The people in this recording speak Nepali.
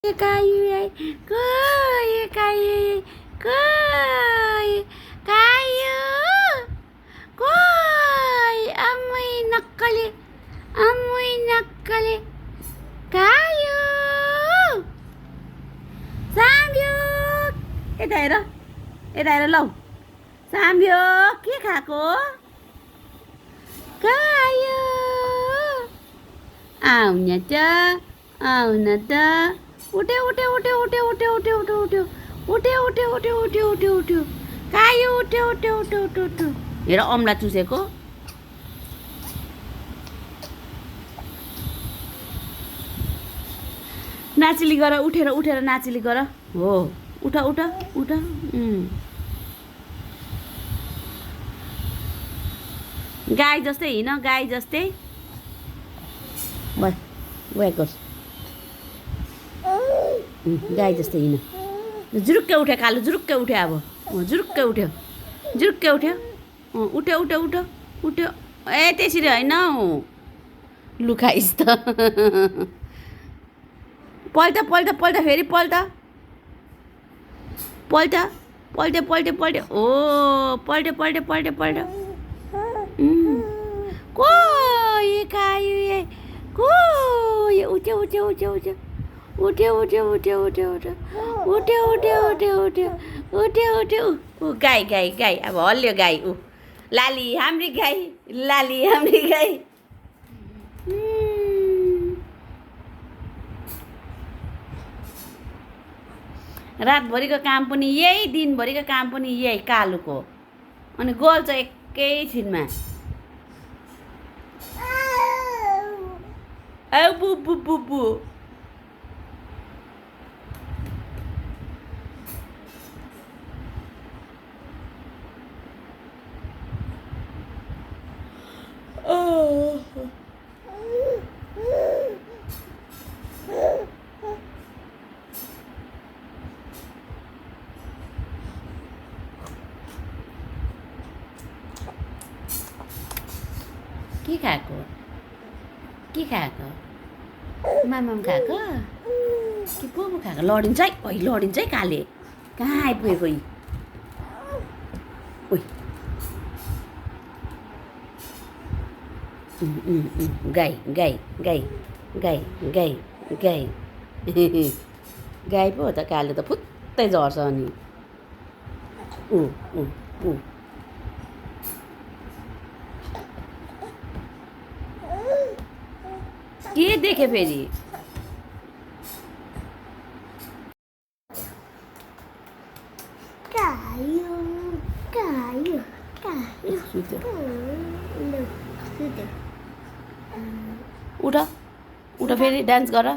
Kayu, kayu, kayu, kayu, kayu, kayu, amoy nakali, kayu, Sambyuk, यता हेर लौ साम्byuk के खाएको कायो आउन त आउन त उठ्यो उठ्यो उठ्यो उठ्यो उठ्यो उठ्यो उठ्यो उठ्यो उठ्यो उठ्यो उठ्यो उठ्यो उठ्यो उठ्यो कायो उठ्यो उठ्यो उठ्यो उठ्यो उठ्यो हेर अमला चुसेको नाचिली गर उठेर उठेर नाचिली गर हो उठ उठ उठ गाई जस्तै हिँड गाई जस्तै गएको गाई जस्तै हिँड जुरुक्कै उठ्यो कालो जुरुक्कै उठ्यो अब जुरुक्कै उठ्यो जुरुक्कै उठ्यो उठ्यो उठ्यो उठ्यो उठ्यो ए त्यसरी होइन हौ लुखाइस् त पल्ट पल्ट पल्ट फेरि पल्ट पल्ट पल्ट्यो पल्ट्यो पल्ट्यो ओ पल्ट्यो पल्ट्यो पल्ट्यो पल्ट्यो को ये कायो को ये उठ्यो उठ्यो उठ्यो उठ्यो उठ्यो उठ्यो उठ्यो उठ्यो उठ्यो उठ्यो उठ्यो उठ्यो उठ्यो उठ्यो ऊ गाई गाई गाई अब हल्लियो गाई ऊ लाली हाम्री गाई रातभरिको काम पनि यही दिनभरिको काम पनि यही कालुको अनि गोल्छ एकैछिनमा औ बु बु बु बु के खाएको मामाम खाएको कि पो खाएको लडिन्छ है ओइ लडिन्छ है काले कहाँ आइपुगेको यी ओइ गाई गाई गाई गाई गाई गाई गाई पो हो त काले त फुत्तै झर्छ अनि ऊ के देखे फेरि कायो कायो कायो उठ उठ फेरि डान्स गर